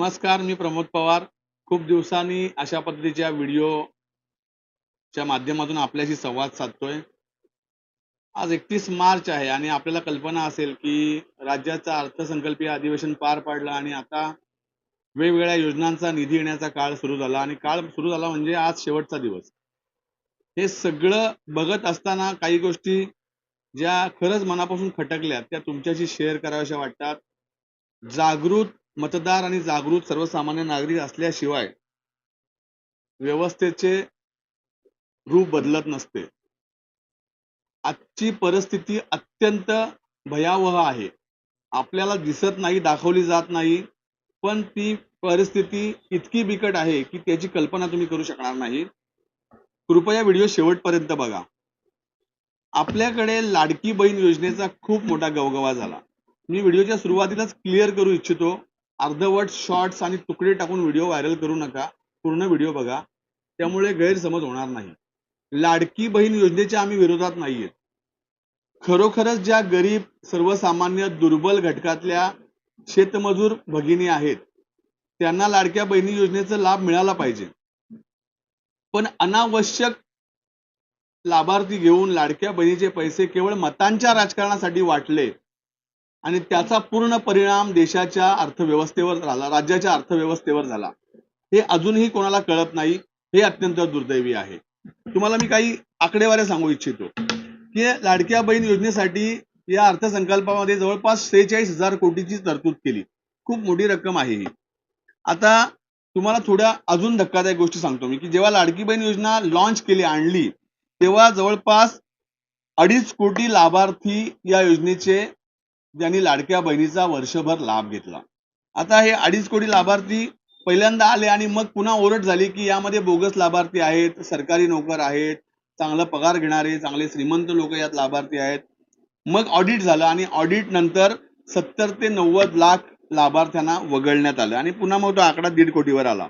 नमस्कार, मी प्रमोद पवार. खूप दिवसांनी अशा पद्धतीच्या व्हिडिओच्या माध्यमातून आपल्याशी संवाद साधतोय. आज 31 मार्च आहे आणि आपल्याला कल्पना असेल की राज्याचा अर्थसंकल्पीय अधिवेशन पार पडलं आणि आता वेगवेगळ्या योजनांचा निधी येण्याचा काळ सुरू झाला आणि काळ सुरू झाला म्हणजे आज शेवटचा दिवस. हे सगळं बघत असताना काही गोष्टी ज्या खरंच मनापासून खटकल्या त्या तुमच्याशी शेअर कराव्याशा वाटतात. जागृत मतदार आणि जागृत सर्वसामान्य नागरिक असल्याशिवाय व्यवस्थेचे रूप बदलत नसते. आजची परिस्थिती अत्यंत भयावह आहे. आपल्याला दिसत नाही, दाखवली जात नाही, पण ती परिस्थिती इतकी बिकट आहे की त्याची कल्पना तुम्ही करू शकणार नाही. कृपया व्हिडिओ शेवटपर्यंत बघा. आपल्याकडे लाडकी बहीण योजनेचा खूप मोठा गवगवा झाला. मी व्हिडिओच्या सुरुवातीलाच क्लिअर करू इच्छितो, अर्धवट शॉर्ट्स आणि तुकडे टाकून व्हिडिओ व्हायरल करू नका. पूर्ण व्हिडिओ बघा, त्यामुळे गैरसमज होणार नाही. लाडकी बहीण योजनेच्या आम्ही विरोधात नाहीये. खरोखरच ज्या गरीब, सर्वसामान्य, दुर्बल घटकातल्या शेतमजूर भगिनी आहेत त्यांना लाडक्या बहिणी योजनेचा लाभ मिळाला पाहिजे. पण अनावश्यक लाभार्थी घेऊन लाडक्या बहिणीचे पैसे केवळ मतांच्या राजकारणासाठी वाटले आणि त्याचा पूर्ण परिणाम देशाच्या अर्थव्यवस्थेवर झाला, राज्याच्या अर्थव्यवस्थेवर झाला. हे अजूनही कोणाला कळत नाही. हे अत्यंत दुर्दैवी आहे. तुम्हाला मी काही आकडेवारी सांगू इच्छितो की लाडक्या बहीण योजनेसाठी या अर्थसंकल्पामध्ये जवळपास 46,000 कोटीची तरतूद केली. खूप मोठी रक्कम आहे ही. आता तुम्हाला थोड्या अजून धक्कादायक गोष्टी सांगतो मी की जेव्हा लाडकी बहीण योजना लॉन्च केली, आणली, तेव्हा जवळपास 2.5 कोटी लाभार्थी या योजनेचे ज्यांनी लाडक्या बहिणीचा वर्षभर लाभ घेतला. आता हे 2.5 कोटी लाभार्थी पहिल्यांदा आले आणि मग पुन्हा ओरड झाली की यामध्ये बोगस लाभार्थी आहेत, सरकारी नोकर आहेत, चांगला पगार घेणारे, चांगले श्रीमंत लोक यात लाभार्थी आहेत. मग ऑडिट झालं आणि ऑडिट नंतर 70 ते 90 लाख लाभार्थ्यांना वगळण्यात आलं आणि पुन्हा मग तो आकडा 1.5 कोटीवर आला.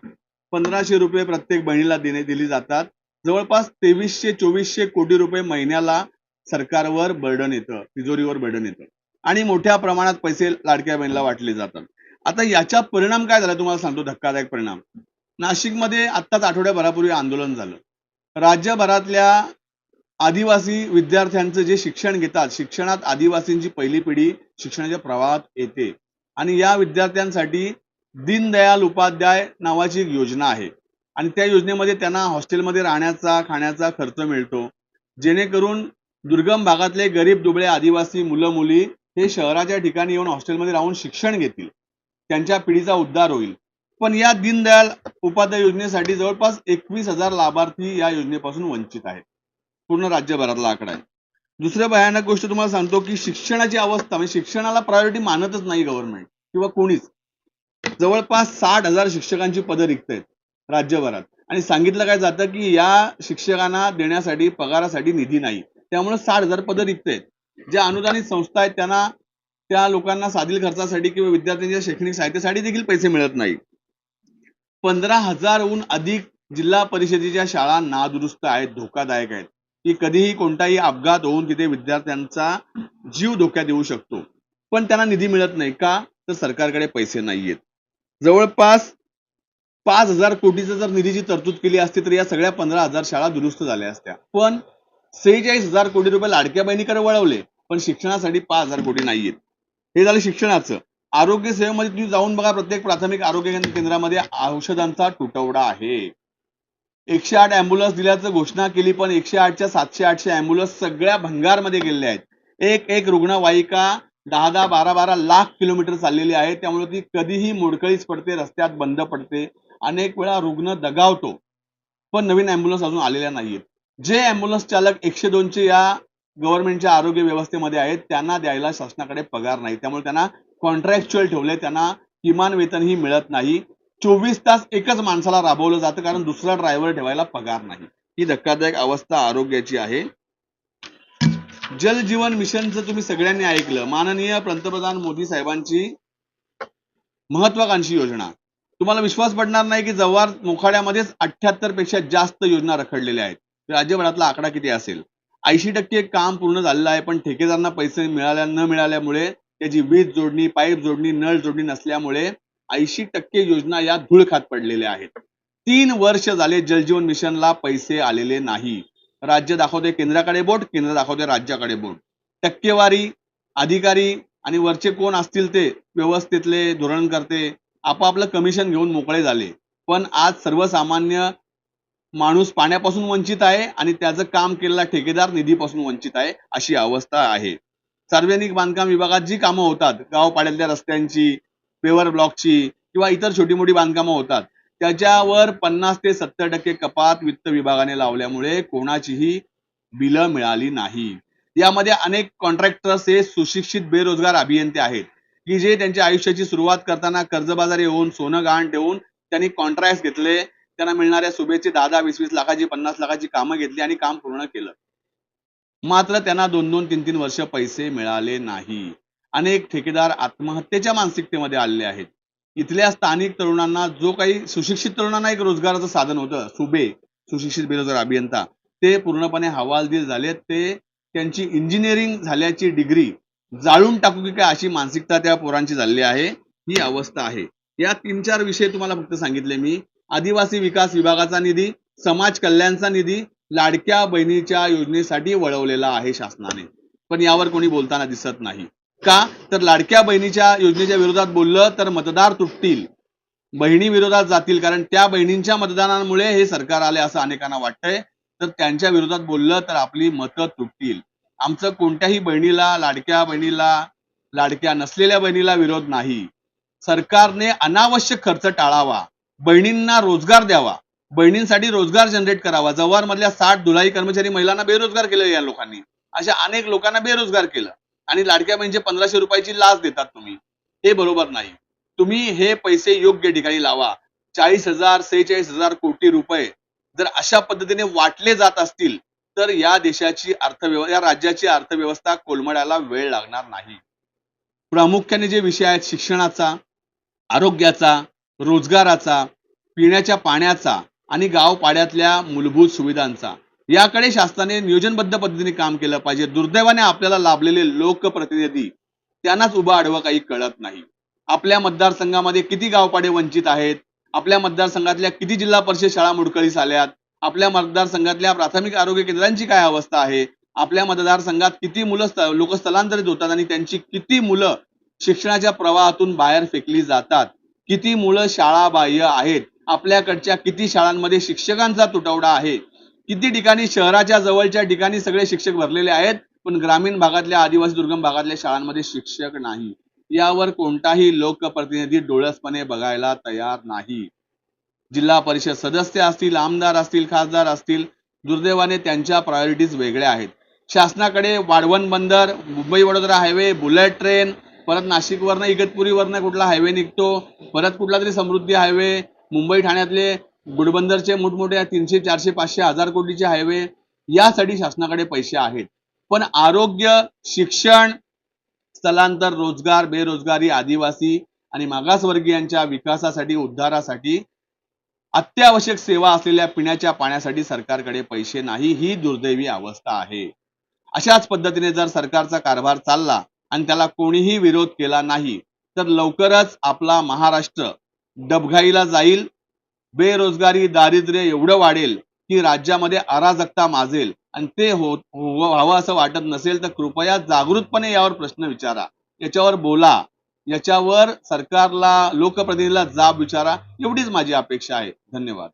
1,500 रुपये प्रत्येक बहिणीला दिली जातात. जवळपास 2300-2400 कोटी रुपये महिन्याला सरकारवर बर्डन येतं, तिजोरीवर बर्डन येतं आणि मोठ्या प्रमाणात पैसे लाडक्या बहिणीला वाटले जातात. आता याचा परिणाम काय झाला तुम्हाला सांगतो, धक्कादायक परिणाम. नाशिकमध्ये आत्ताच आठवड्याभरापूर्वी आंदोलन झालं. राज्यभरातल्या आदिवासी विद्यार्थ्यांचं जे शिक्षण घेतात, शिक्षणात आदिवासींची पहिली पिढी शिक्षणाच्या प्रवाहात येते आणि या विद्यार्थ्यांसाठी दीनदयाल उपाध्याय नावाची एक योजना आहे आणि त्या योजनेमध्ये त्यांना हॉस्टेलमध्ये राहण्याचा, खाण्याचा खर्च मिळतो, जेणेकरून दुर्गम भागातले गरीब दुबळे आदिवासी मुलं मुली हे शहराच्या ठिकाणी येऊन हॉस्टेलमध्ये राहून शिक्षण घेतील, त्यांच्या पिढीचा उद्धार होईल. पण या दीनदयाल उपाध्याय योजनेसाठी जवळपास 21,000 लाभार्थी या योजनेपासून वंचित आहेत. पूर्ण राज्यभरातला आकडा आहे. दुसरी भयानक गोष्ट तुम्हाला सांगतो की शिक्षणाची अवस्था, म्हणजे शिक्षणाला प्रायोरिटी मानतच नाही गव्हर्नमेंट किंवा कोणीच. जवळपास 60,000 शिक्षकांची पदं रिक्त आहेत राज्यभरात आणि सांगितलं काय जातं की या शिक्षकांना देण्यासाठी पगारासाठी निधी नाही, त्यामुळे 60,000 पदं रिक्त आहेत. ज्या अनुदानित संस्था आहेत त्यांना त्या लोकांना साधील खर्चासाठी किंवा विद्यार्थ्यांच्या शैक्षणिक सहायतेसाठी देखील पैसे मिळत नाही. 15,000हून अधिक जिल्हा परिषदेच्या शाळा नादुरुस्त आहेत, धोकादायक आहेत की कधीही कोणताही अपघात होऊन तिथे विद्यार्थ्यांचा जीव धोक्यात येऊ शकतो. पण त्यांना निधी मिळत नाही का, तर सरकारकडे पैसे नाहीयेत. जवळपास 5,000 कोटीचं जर निधीची तरतूद केली असती तर या सगळ्या 15,000 शाळा दुरुस्त झाल्या असत्या. पण 46,000 कोटी रुपये लाडक्या बहिणीकडे वळवले, पण शिक्षणासाठी 5,000 कोटी नाहीयेत. हे झालं शिक्षणाचं. आरोग्य सेवेमध्ये तुम्ही जाऊन बघा, प्रत्येक प्राथमिक आरोग्य केंद्रामध्ये औषधांचा तुटवडा आहे. 108 अँब्युलन्स दिल्याचं घोषणा केली, पण 108च्या 700-800 अँब्युलन्स सगळ्या भंगारमध्ये गेलेल्या आहेत. एक रुग्णवाहिका 10-10, 12-12 लाख किलोमीटर चाललेली आहे, त्यामुळे ती कधीही मोडकळीस पडते, रस्त्यात बंद पडते. अनेक वेळा रुग्ण दगावतो, पण नवीन अँब्युलन्स अजून आलेल्या नाहीयेत. जे अँब्युलन्स चालक 102चे या गव्हर्नमेंटच्या आरोग्य व्यवस्थेमध्ये आहेत त्यांना द्यायला शासनाकडे पगार नाही, त्यामुळे त्यांना कॉन्ट्रॅक्च्युअल ठेवले, त्यांना किमान वेतनही मिळत नाही. 24 तास एकच माणसाला राबवलं जातं कारण दुसरा ड्रायव्हर ठेवायला पगार नाही. ही धक्कादायक अवस्था आरोग्याची आहे. जल जीवन मिशनचं तुम्ही सगळ्यांनी ऐकलं. माननीय पंतप्रधान मोदी साहेबांची महत्वाकांक्षी योजना. तुम्हाला विश्वास पडणार नाही की जव्हार मोखाड्यामध्येच 78 पेक्षा जास्त योजना रखडलेल्या आहेत. राज्यभरातला आकडा किती असेल? 80% काम पूर्ण झालेलं आहे, पण ठेकेदारांना पैसे न मिळाल्यामुळे त्याची वीज जोडणी, पाईप जोडणी, नळ जोडणी नसल्यामुळे 80% योजना या धूळखात पडलेल्या आहेत. 3 वर्ष झाले जलजीवन मिशनला पैसे आलेले नाही. राज्य दाखवते केंद्राकडे बोट, केंद्र दाखवते राज्याकडे बोट. टक्केवारी, अधिकारी आणि वरचे कोण असतील ते व्यवस्थेतले धोरणकर्ते आपापलं कमिशन घेऊन मोकळे झाले. पण आज सर्वसामान्य माणूस पाण्यापासून वंचित आहे आणि त्याचं काम केलेला ठेकेदार निधीपासून वंचित आहे, अशी अवस्था आहे. सार्वजनिक बांधकाम विभागात जी कामं होतात, गावपाड्यातल्या रस्त्यांची, पेवर ब्लॉकची किंवा इतर छोटी मोठी बांधकामं होतात, त्याच्यावर 50 ते 70% कपात वित्त विभागाने लावल्यामुळे कोणाचीही बिलं मिळाली नाही. यामध्ये अनेक कॉन्ट्रॅक्टर्स हे सुशिक्षित बेरोजगार अभियंते आहेत, की जे त्यांच्या आयुष्याची सुरुवात करताना कर्जबाजारी होऊन सोनं गहाण ठेवून त्यांनी कॉन्ट्रॅक्ट घेतले. त्यांना मिळणाऱ्या शुभेची 10-10, 20-20 लाखाची, 50 लाखाची कामं घेतली आणि काम पूर्ण केलं. मात्र त्यांना 2-2, 3-3 वर्ष पैसे मिळाले नाही. अनेक ठेकेदार आत्महत्येच्या मानसिकतेमध्ये आलेले आहेत. इथल्या स्थानिक तरुणांना जो काही सुशिक्षित तरुणांना एक रोजगाराचं साधन होतं, सुशिक्षित बेरोजगार अभियंता, ते पूर्णपणे हवालदिल झालेत. ते त्यांची इंजिनिअरिंग झाल्याची डिग्री जाळून टाकू की काय अशी मानसिकता त्या पोरांची झालेली आहे. ही अवस्था आहे. या 3-4 विषय तुम्हाला फक्त सांगितले मी. आदिवासी विकास विभागाचा निधी, समाज कल्याणचा निधी लाडक्या बहिणीच्या योजनेसाठी वळवलेला आहे शासनाने. पण यावर कोणी बोलताना दिसत नाही. का? तर लाडक्या बहिणीच्या योजनेच्या विरोधात बोललं तर मतदार तुटतील, बहिणी विरोधात जातील, कारण त्या बहिणींच्या मतदानामुळे हे सरकार आले असं अनेकांना वाटतंय. तर त्यांच्या विरोधात बोललं तर आपली मतं तुटतील. आमचं कोणत्याही बहिणीला, लाडक्या बहिणीला, लाडक्या नसलेल्या बहिणीला विरोध नाही. सरकारने अनावश्यक खर्च टाळावा, बहिणींना रोजगार द्यावा, बहिणींसाठी रोजगार जनरेट करावा. जव्हार मधल्या 60 धुलाई कर्मचारी महिलांना बेरोजगार केलं या लोकांनी. अशा अनेक लोकांना बेरोजगार केलं आणि लाडक्या बहिणीचे 1500 रुपयाची लाच देतात तुम्ही. हे बरोबर नाही. तुम्ही हे पैसे योग्य ठिकाणी लावा. 40,000, 46,000 कोटी रुपये जर अशा पद्धतीने वाटले जात असतील तर या राज्याची अर्थव्यवस्था कोलमडायला वेळ लागणार नाही. प्रामुख्याने जे विषय आहेत शिक्षणाचा, आरोग्याचा, रोजगाराचा, पिण्याच्या पाण्याचा आणि गावपाड्यातल्या मूलभूत सुविधांचा, याकडे शासनाने नियोजनबद्ध पद्धतीने काम केलं पाहिजे. दुर्दैवाने आपल्याला लाभलेले लोकप्रतिनिधी त्यांनाच उभं आडवं काही कळत नाही. आपल्या मतदारसंघामध्ये किती गावपाडे वंचित आहेत, आपल्या मतदारसंघातल्या किती जिल्हा परिषद शाळा मोडकळीस आल्यात, आपल्या मतदारसंघातल्या प्राथमिक आरोग्य केंद्रांची काय अवस्था आहे, आपल्या मतदारसंघात किती मुलं लोक स्थलांतरित होतात आणि त्यांची किती मुलं शिक्षणाच्या प्रवाहातून बाहेर फेकली जातात, किती मुलं शाळाबाह्य आहेत, आपल्याकडच्या किती शाळांमध्ये शिक्षकांचा तुटवडा आहे, किती ठिकाणी शहराच्या जवळच्या ठिकाणी सगळे शिक्षक भरलेले आहेत पण ग्रामीण भागातल्या, आदिवासी दुर्गम भागातल्या शाळांमध्ये शिक्षक नाही. यावर कोणताही लोकप्रतिनिधी डोळसपणे बघायला तयार नाही. जिल्हा परिषद सदस्य असतील, आमदार असतील, खासदार असतील, दुर्दैवाने त्यांच्या प्रायोरिटीज वेगळ्या आहेत. शासनाकडे वाढवण बंदर, Mumbai Vadodara highway, bullet train, परत नाशिकवरनं इगतपुरीवरनं कुठला हायवे निघतो, परत कुठला तरी समृद्धी हायवे, मुंबई ठाण्यातले गुडबंदरचे मोठमोठे 300, 400, 500, 1000 कोटीचे हायवे, यासाठी शासनाकडे पैसे आहेत. पण आरोग्य, शिक्षण, स्थलांतर, रोजगार, बेरोजगारी, आदिवासी आणि मागासवर्गीयांच्या विकासासाठी, उद्धारासाठी, अत्यावश्यक सेवा असलेल्या पिण्याच्या पाण्यासाठी सरकारकडे पैसे नाही. ही दुर्दैवी अवस्था आहे. अशाच पद्धतीने जर सरकारचा कारभार चालला आणि त्याला कोणीही विरोध केला नाही तर लवकरच आपला महाराष्ट्र डबघाईला जाईल. बेरोजगारी, दारिद्र्य एवढं वाढेल की राज्यामध्ये अराजकता माजेल आणि ते व्हावं असं वाटत नसेल तर कृपया जागृतपणे यावर प्रश्न विचारा, याच्यावर बोला, याच्यावर सरकारला, लोकप्रतिनिधीला जाब विचारा. एवढीच माझी अपेक्षा आहे. धन्यवाद.